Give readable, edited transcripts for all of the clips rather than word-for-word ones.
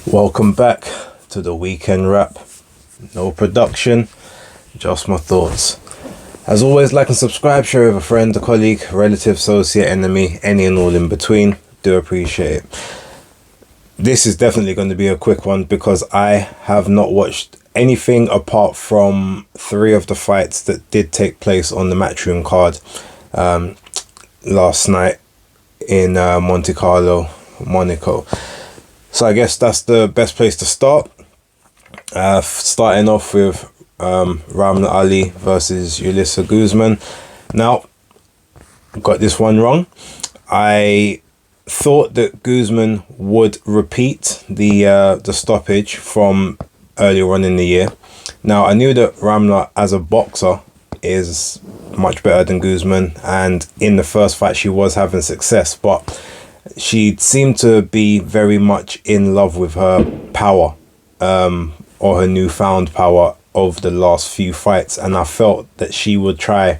Welcome back to the weekend wrap. No production, just my thoughts. As always, like and subscribe, share with a friend, a colleague, relative, associate, enemy, any and all in between. Do appreciate it. This is definitely going to be a quick one because I have not watched anything apart from 3 of the fights that did take place on the Matchroom card last night in Monte Carlo, Monaco. So I guess that's the best place to start. Starting off with Ramla Ali versus Julissa Guzman. Now, got this one wrong. I thought that Guzman would repeat the stoppage from earlier on in the year. Now, I knew that Ramla as a boxer is much better than Guzman, and in the first fight she was having success, but she seemed to be very much in love with her power, or her newfound power over the last few fights, and I felt that she would try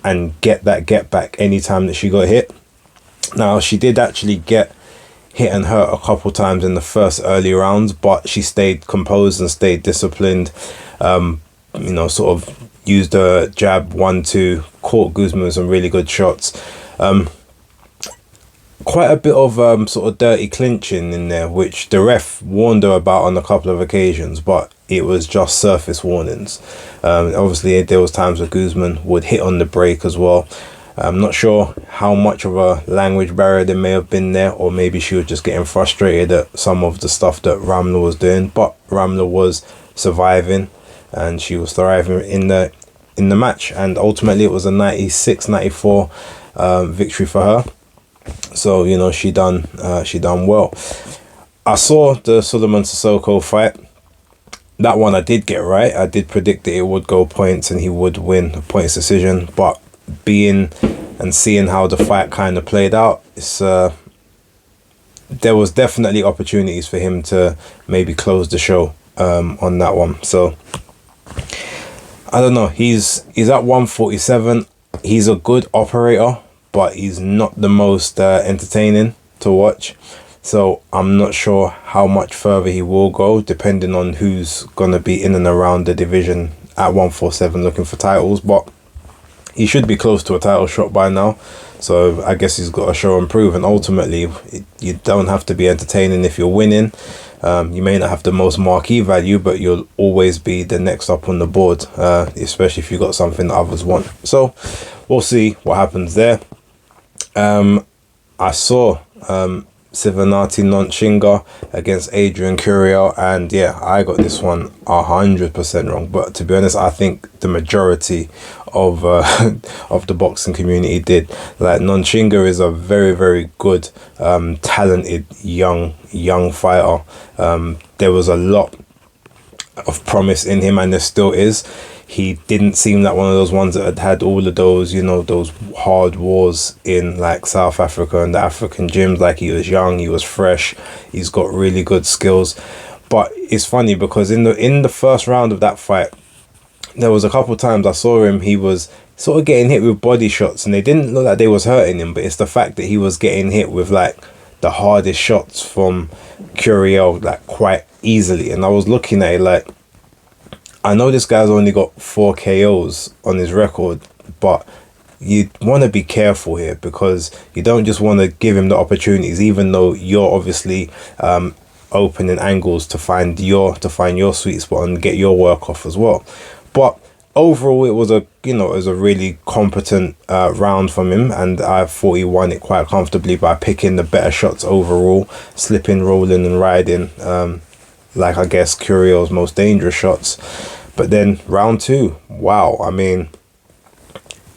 and get back anytime that she got hit. Now, she did actually get hit and hurt a couple times in the first early rounds, but she stayed composed and stayed disciplined. Sort of used a jab 1-2, caught Guzman with some really good shots. Quite a bit of sort of dirty clinching in there, which the ref warned her about on a couple of occasions, but it was just surface warnings. Obviously, there was times where Guzman would hit on the break as well. I'm not sure how much of a language barrier there may have been there, or maybe she was just getting frustrated at some of the stuff that Ramla was doing, but Ramla was surviving and she was thriving in the match, and ultimately it was a 96-94 victory for her. So, she done well. I saw the Sulaiman Sissoko fight. That one I did get right. I did predict that it would go points and he would win a points decision. But being and seeing how the fight kind of played out, there was definitely opportunities for him to maybe close the show on that one. So I don't know. He's at 147. He's a good operator, but he's not the most entertaining to watch. So I'm not sure how much further he will go, depending on who's going to be in and around the division at 147 looking for titles. But he should be close to a title shot by now. So I guess he's got to show and prove. And ultimately, you don't have to be entertaining if you're winning. You may not have the most marquee value, but you'll always be the next up on the board, especially if you've got something that others want. So we'll see what happens there. I saw Sivanati Nonchinga against Adrian Curiel, and yeah, I got this one 100% wrong. But to be honest, I think the majority of of the boxing community did. Like, Nonchinga is a very, very good, talented young fighter. There was a lot of promise in him, and there still is. He didn't seem like one of those ones that had all of those, those hard wars in like South Africa and the African gyms. Like, he was young, he was fresh, he's got really good skills. But it's funny because in the first round of that fight, there was a couple of times I saw him, he was sort of getting hit with body shots, and they didn't look like they was hurting him, but it's the fact that he was getting hit with like the hardest shots from Curiel, like, quite easily. And I was looking at it like, I know this guy's only got 4 KOs on his record, but you want to be careful here because you don't just want to give him the opportunities, even though you're obviously opening angles to find your sweet spot and get your work off as well. But overall, it was a really competent round from him, and I thought he won it quite comfortably by picking the better shots overall, slipping, rolling, and riding. Like, I guess, Curiel's most dangerous shots. But then round 2, wow, I mean,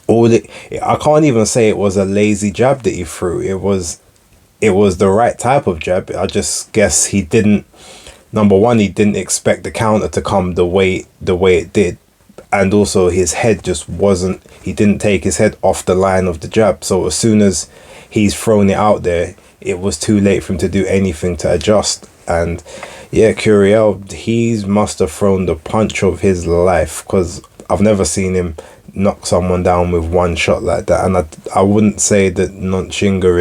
I can't even say it was a lazy jab that he threw. It was the right type of jab. I just guess he didn't expect the counter to come the way it did. And also his head just he didn't take his head off the line of the jab. So as soon as he's thrown it out there, it was too late for him to do anything to adjust. And yeah, Curiel, he must have thrown the punch of his life, because I've never seen him knock someone down with one shot like that. And I wouldn't say that Nonchinga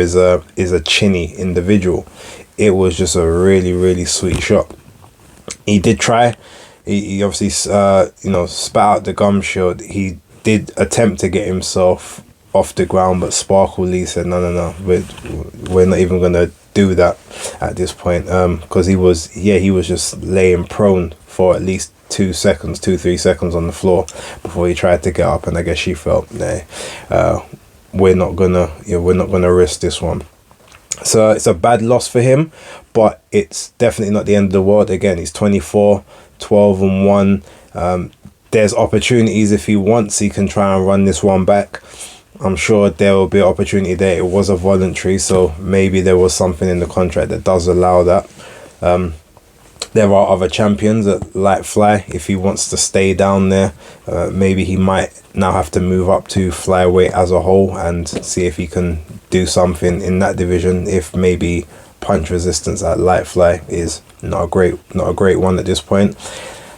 is a chinny individual. it was just a really, really sweet shot. He did try. He obviously, spat out the gum shield. He did attempt to get himself off the ground, but Sparkle Lee said, no, we're not even going to do that at this point. Because he was just laying prone for at least 3 seconds on the floor before he tried to get up. And I guess she felt, we're not gonna risk this one. So it's a bad loss for him, but it's definitely not the end of the world. Again, he's 24, 12-1. There's opportunities. If he wants, he can try and run this one back. I'm sure there will be an opportunity there. It was a voluntary, so maybe there was something in the contract that does allow that. There are other champions at light fly. If he wants to stay down there, maybe he might now have to move up to flyweight as a whole and see if he can do something in that division. If maybe punch resistance at light fly is not a great one at this point.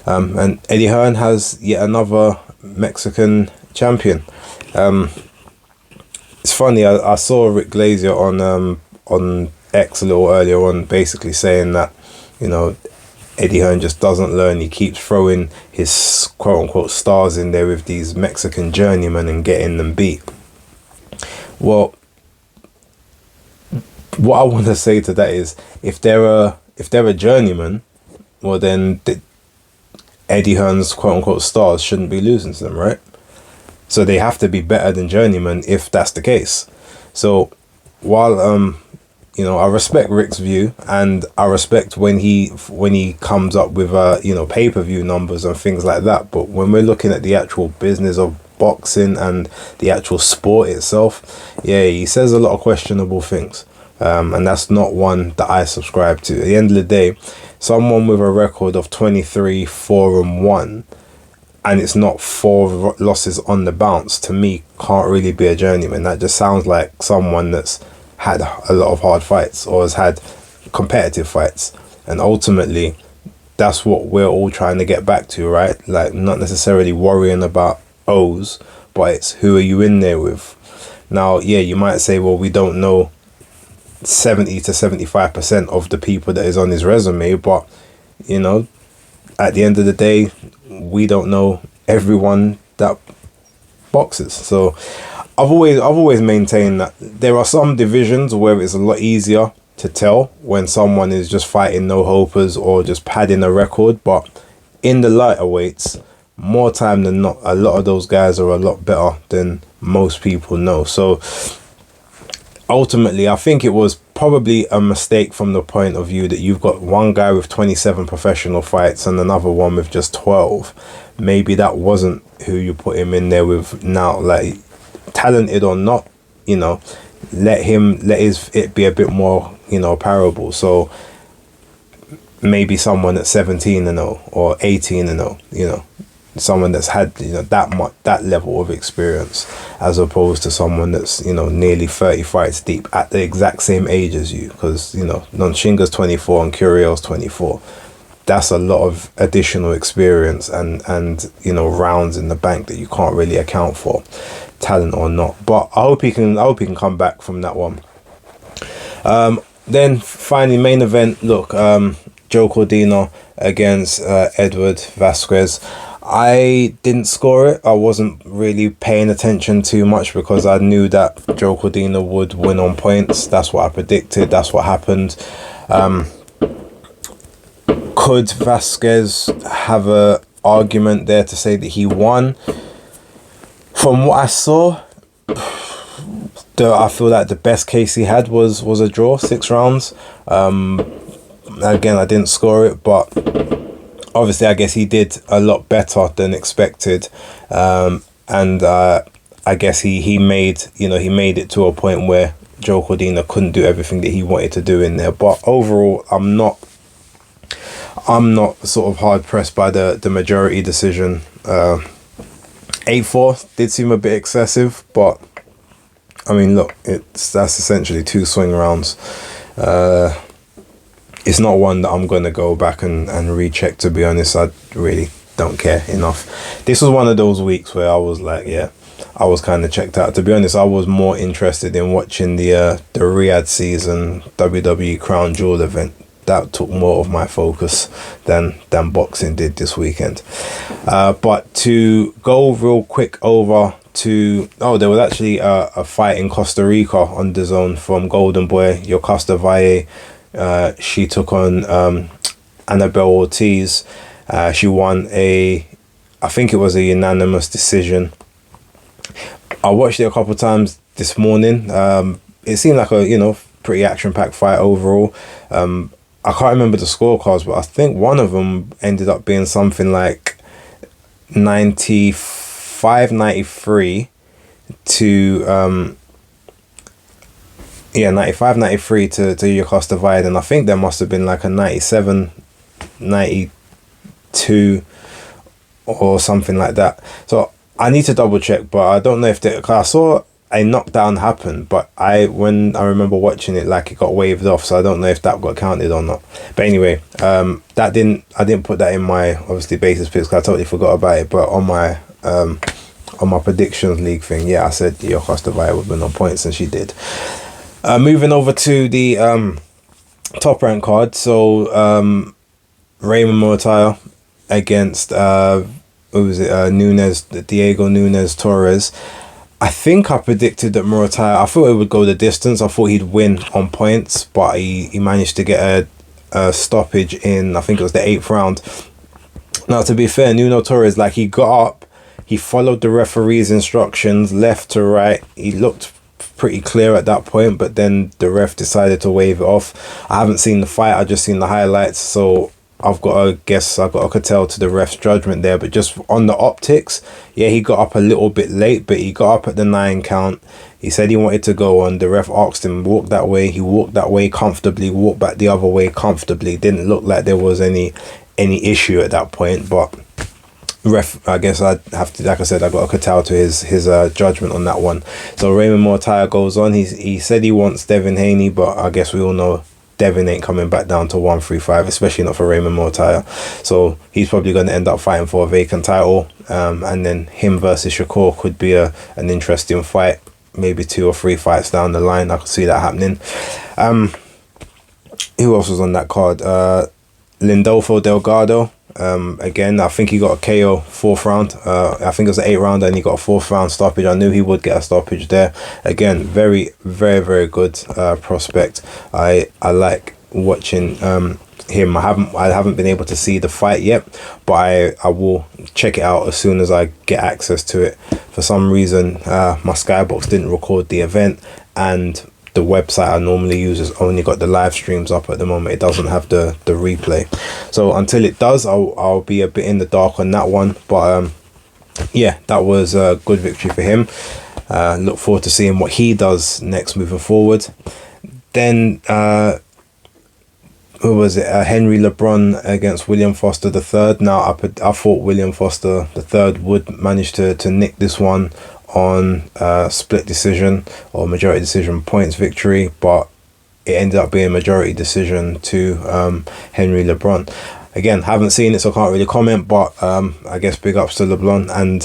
And Eddie Hearn has yet another Mexican champion. It's funny. I saw Rick Glazier on X a little earlier on, basically saying that, Eddie Hearn just doesn't learn. He keeps throwing his quote-unquote stars in there with these Mexican journeymen and getting them beat. Well, what I want to say to that is, if they're a journeyman, well then Eddie Hearn's quote-unquote stars shouldn't be losing to them, right? So they have to be better than journeyman if that's the case. So while I respect Rick's view, and I respect when he comes up with pay-per-view numbers and things like that. But when we're looking at the actual business of boxing and the actual sport itself, he says a lot of questionable things, and that's not one that I subscribe to. At the end of the day, someone with a record of 23, 4-1, and it's not 4 losses on the bounce, to me can't really be a journeyman. That just sounds like someone that's had a lot of hard fights or has had competitive fights, and ultimately that's what we're all trying to get back to, right? Like, not necessarily worrying about O's, but it's who are you in there with. Now, you might say, well, we don't know 70 to 75% of the people that is on his resume, but at the end of the day, we don't know everyone that boxes. So I've always maintained that there are some divisions where it's a lot easier to tell when someone is just fighting no hopers or just padding a record, but in the lighter weights, more time than not, a lot of those guys are a lot better than most people know. So ultimately, I think it was probably a mistake from the point of view that you've got one guy with 27 professional fights and another one with just 12. Maybe that wasn't who you put him in there with now. Like, talented or not, let it be a bit more, parable. So maybe someone at 17-0 or 18-0, someone that's had that level of experience, as opposed to someone that's nearly 30 fights deep at the exact same age as you, because Nonshinga's 24 and Curiel's 24. That's a lot of additional experience and rounds in the bank that you can't really account for, talent or not. But I hope he can come back from that one. Then finally, main event. Look, Joe Cordina against Edward Vasquez. I didn't score it. I wasn't really paying attention too much because I knew that Joe Cordina would win on points. That's what I predicted. That's what happened. Could Vasquez have a argument there to say that he won? From what I saw, I feel like the best case he had was a draw, 6 rounds. Again, I didn't score it, but obviously I guess he did a lot better than expected. And I guess he made it to a point where Joe Cordina couldn't do everything that he wanted to do in there. But overall, I'm not sort of hard pressed by the majority decision. 8-4 did seem a bit excessive, but I mean, look, that's essentially 2 swing rounds. It's not one that I'm gonna go back and recheck, to be honest. I really don't care enough. This was one of those weeks where I was like, I was kind of checked out. To be honest, I was more interested in watching the Riyadh season WWE Crown Jewel event. That took more of my focus than boxing did this weekend. But to go real quick over to, there was actually a fight in Costa Rica on the zone from Golden Boy Yocasta Valle. She took on Annabelle Ortiz. She won I think it was a unanimous decision. I watched it a couple of times this morning. It seemed like a pretty action-packed fight overall. I can't remember the scorecards, but I think one of them ended up being something like 95-93 to 95-93 to Yocasta Valle, and I think there must have been like a 97-92 or something like that. So I need to double check, but I don't know if cause I saw a knockdown happen, but when I remember watching it, like, it got waved off, so I don't know if that got counted or not. But anyway, I didn't put that in my obviously basis picks because I totally forgot about it. But on my predictions league thing, I said Yocasta Valle would win on points, and she did. Moving over to the top rank card, so Raymond Mortaja against Diego Nunes Torres. I think I predicted that Mortaja, I thought it would go the distance. I thought he'd win on points, but he managed to get a stoppage in, I think it was the 8th round. Now, to be fair, Nuno Torres, like, he got up, he followed the referee's instructions left to right. He looked pretty clear at that point, but then the ref decided to wave it off. I haven't seen the fight, I just seen the highlights, so I've got to tell to the ref's judgment there. But just on the optics, he got up a little bit late, but he got up at the 9 count. He said he wanted to go on. The ref asked him, walk that way. He walked that way comfortably, walked back the other way comfortably. Didn't look like there was any issue at that point, but ref, I guess I'd have to, like I said, I got to tell to his judgment on that one. So Raymond Mortaja goes on. He said he wants Devin Haney, but I guess we all know Devin ain't coming back down to 135, especially not for Raymond Mortaja. So he's probably going to end up fighting for a vacant title. And then him versus Shakur could be an interesting fight. Maybe 2 or 3 fights down the line, I could see that happening. Who else was on that card? Lindolfo Delgado. Again, I think he got a KO 4th round. I think it was an 8th round, and he got a 4th round stoppage. I knew he would get a stoppage there. Again, very, very, very good prospect. I like watching him. I haven't been able to see the fight yet, but I will check it out as soon as I get access to it. For some reason, my Skybox didn't record the event, and the website I normally use has only got the live streams up at the moment. It doesn't have the replay. So until it does, I'll be a bit in the dark on that one. But that was a good victory for him. Look forward to seeing what he does next moving forward. Then who was it? Henry LeBron against William Foster III. Now I thought William Foster III would manage to nick this one on split decision or majority decision points victory, but it ended up being majority decision to Henry LeBron. Again, haven't seen it, so I can't really comment, but I guess big ups to LeBron, and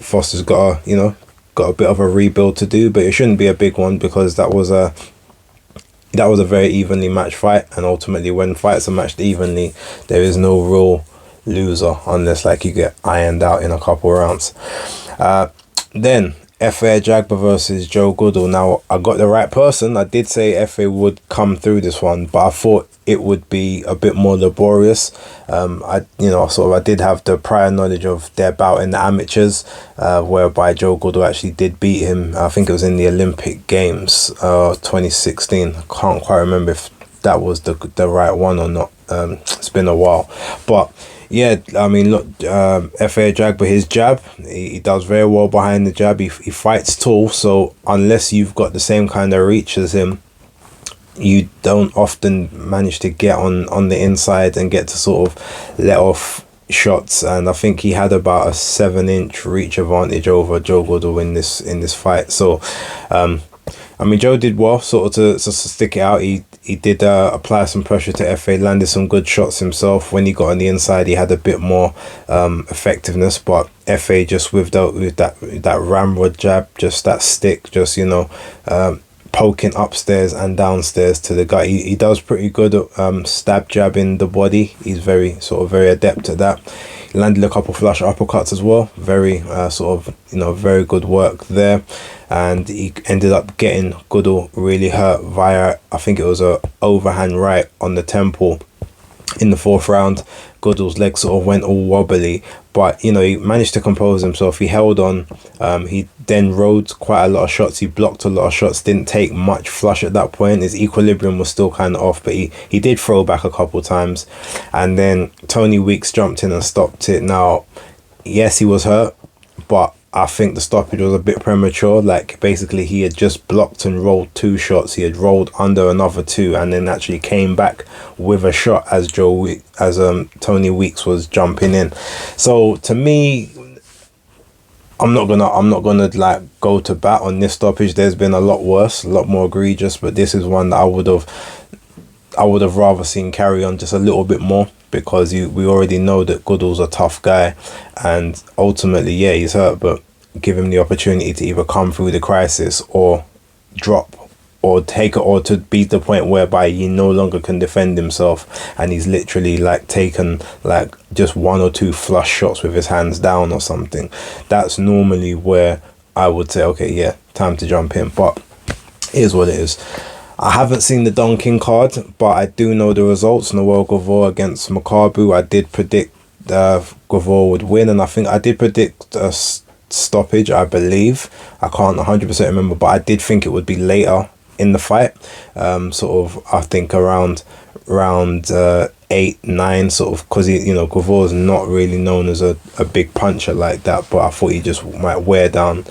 Foster's got a bit of a rebuild to do, but it shouldn't be a big one because that was a very evenly matched fight, and ultimately when fights are matched evenly, there is no real loser unless like you get ironed out in a couple rounds. Then F.A. Jagba versus Joe Goodall. Now, I got the right person. I did say F.A. would come through this one, but I thought it would be a bit more laborious. I did have the prior knowledge of their bout in the amateurs, whereby Joe Goodall actually did beat him. I think it was in the Olympic Games 2016. I can't quite remember if that was the right one or not. It's been a while, but yeah, I mean, look, F.A. Jagba, his jab, he does very well behind the jab. He fights tall, so unless you've got the same kind of reach as him, you don't often manage to get on the inside and get to sort of let off shots. And I think he had about a 7-inch reach advantage over Joe Goodall in this fight. So, I mean, Joe did well, sort of to stick it out. He he did apply some pressure to FA, landed some good shots himself. When he got on the inside, he had a bit more effectiveness, but FA just with that ramrod jab, just that stick, just, you know, poking upstairs and downstairs to the gut. He does pretty good at stab jabbing the body. He's very adept at that. He landed a couple flush uppercuts as well. Very very good work there. And he ended up getting Goodall really hurt via, I think it was a overhand right on the temple in the 4th round. Goodall's legs sort of went all wobbly, but you know, he managed to compose himself. He held on. He then rode quite a lot of shots. He blocked a lot of shots, didn't take much flush at that point. His equilibrium was still kind of off, but he did throw back a couple times. And then Tony Weeks jumped in and stopped it. Now, yes, he was hurt, but I think the stoppage was a bit premature. Like, basically he had just blocked and rolled 2 shots. He had rolled under another 2 and then actually came back with a shot as Tony Weeks was jumping in. So to me, I'm not gonna like go to bat on this stoppage. There's been a lot worse, a lot more egregious, but this is one that I would have rather seen carry on just a little bit more, because we already know that Goodall's a tough guy, and ultimately, yeah, he's hurt, but give him the opportunity to either come through the crisis or drop or take it, or to beat the point whereby he no longer can defend himself and he's literally like taken like just 1 or 2 flush shots with his hands down or something. That's normally where I would say, okay, yeah, time to jump in, but it is what it is. I haven't seen the Don King card, but I do know the results. Noel Gavor against Makabu. I did predict Gavor would win, and I think I did predict a stoppage, I believe. I can't 100% remember, but I did think it would be later in the fight. I think around round 8, 9, sort of, because Gavor's not really known as a big puncher like that, but I thought he just might wear down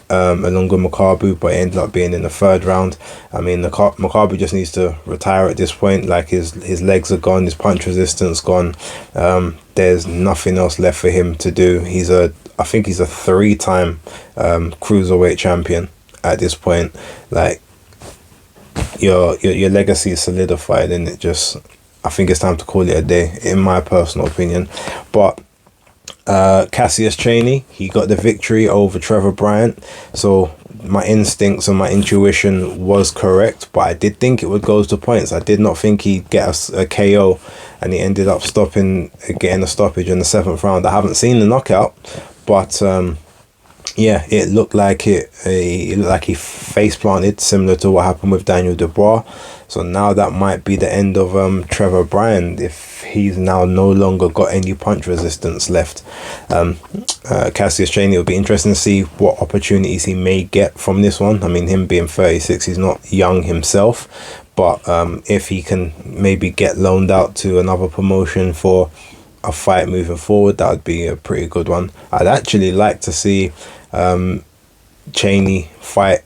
along with Makabu, but it ended up being in the 3rd round. I mean, Makabu just needs to retire at this point. Like, his legs are gone, his punch resistance gone. There's nothing else left for him to do. I think he's a 3-time cruiserweight champion at this point. Like, your legacy is solidified, and I think it's time to call it a day, in my personal opinion. But Cassius Chaney, he got the victory over Trevor Bryant. So my instincts and my intuition was correct, but I did think it would go to points. I did not think he'd get a KO, and he ended up getting a stoppage in the 7th round. I haven't seen the knockout, but yeah, it looked like he face planted, similar to what happened with Daniel Dubois. So now that might be the end of Trevor Bryan, if he's now no longer got any punch resistance left. Cassius Chaney, it'll be interesting to see what opportunities he may get from this one. I mean, him being 36, he's not young himself, but if he can maybe get loaned out to another promotion for a fight moving forward, that would be a pretty good one. I'd actually like to see Chaney fight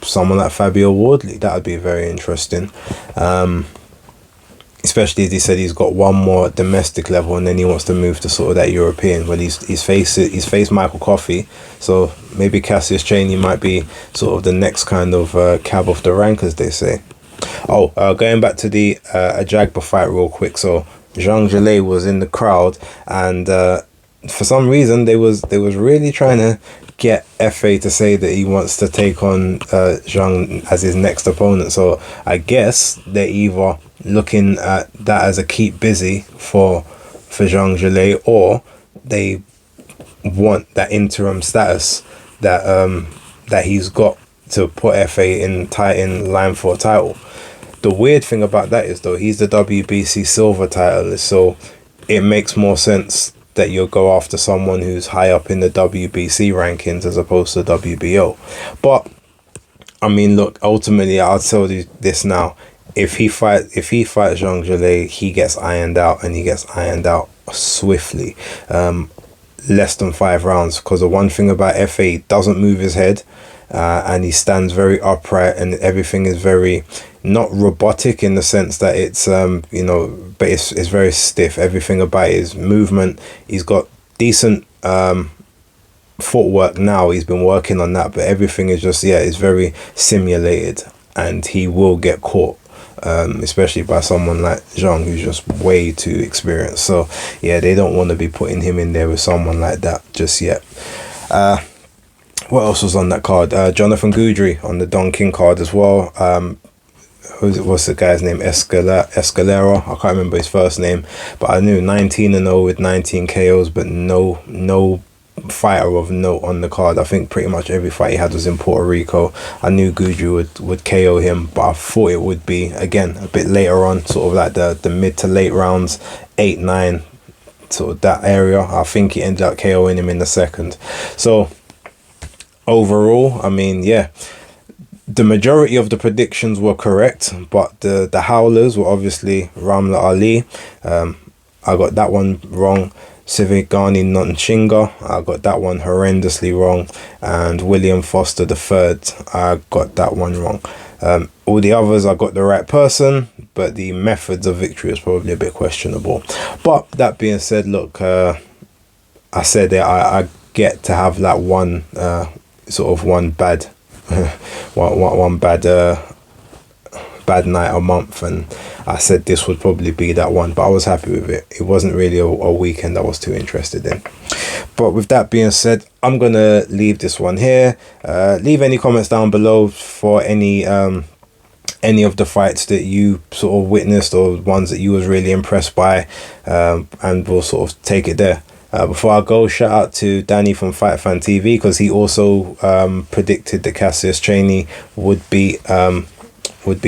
someone like Fabio Wardley. That would be very interesting, especially as he said he's got one more at domestic level and then he wants to move to sort of that European. Well, he's faced Michael Coffey, so maybe Cassius Chaney might be sort of the next kind of cab off the rank, as they say. Going back to the Ajagba fight real quick. So Jean Gelé was in the crowd, and for some reason they was really trying to get FA to say that he wants to take on Jean as his next opponent. So I guess they're either looking at that as a keep busy for Jean Gelé, or they want that interim status that he's got to put FA in line for a title. The weird thing about that is, though, he's the WBC silver titleist, so it makes more sense that you'll go after someone who's high up in the WBC rankings as opposed to WBO. But I mean, look, ultimately, I'll tell you this now: if he fights Jean Gelé, he gets ironed out, and he gets ironed out swiftly. Less than 5 rounds, because the one thing about FA, he doesn't move his head, and he stands very upright, and everything is very not robotic in the sense that it's but it's very stiff. Everything about his movement, he's got decent footwork now. He's been working on that, but everything is just it's very simulated, and he will get caught especially by someone like Zhang, who's just way too experienced. So yeah, they don't want to be putting him in there with someone like that just yet. What else was on that card? Jonathan Goudry on the Don King card as well. What's the guy's name? Escalera. I can't remember his first name, but I knew 19-0 with 19 KOs, but no fighter of note on the card. I think pretty much every fight he had was in Puerto Rico. I knew Goudry would KO him, but I thought it would be again a bit later on, sort of like the mid to late rounds, 8-9, sort of that area. I think he ended up KOing him in the second. So overall, I mean, yeah, the majority of the predictions were correct, but the howlers were obviously Ramla Ali. I got that one wrong. Sivigani Nonchinga, I got that one horrendously wrong. And William Foster III, I got that one wrong. All the others, I got the right person, but the methods of victory was probably a bit questionable. But that being said, look, I said that I get to have that one sort of one bad one bad night a month, and I said this would probably be that one, but I was happy with it. It wasn't really a weekend I was too interested in. But with that being said, I'm gonna leave this one here. Leave any comments down below for any of the fights that you sort of witnessed or ones that you was really impressed by, and we'll sort of take it there. Before I go, shout out to Danny from Fight Fan TV, because he also predicted that Cassius Chaney would beat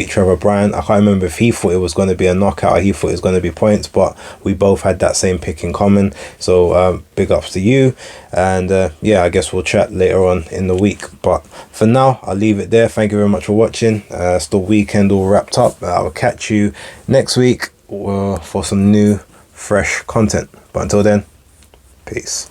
Trevor Bryan. I can't remember if he thought it was going to be a knockout or he thought it was going to be points, but we both had that same pick in common. So big ups to you. And yeah, I guess we'll chat later on in the week. But for now, I'll leave it there. Thank you very much for watching. It's the weekend all wrapped up. I'll catch you next week for some new, fresh content. But until then, peace.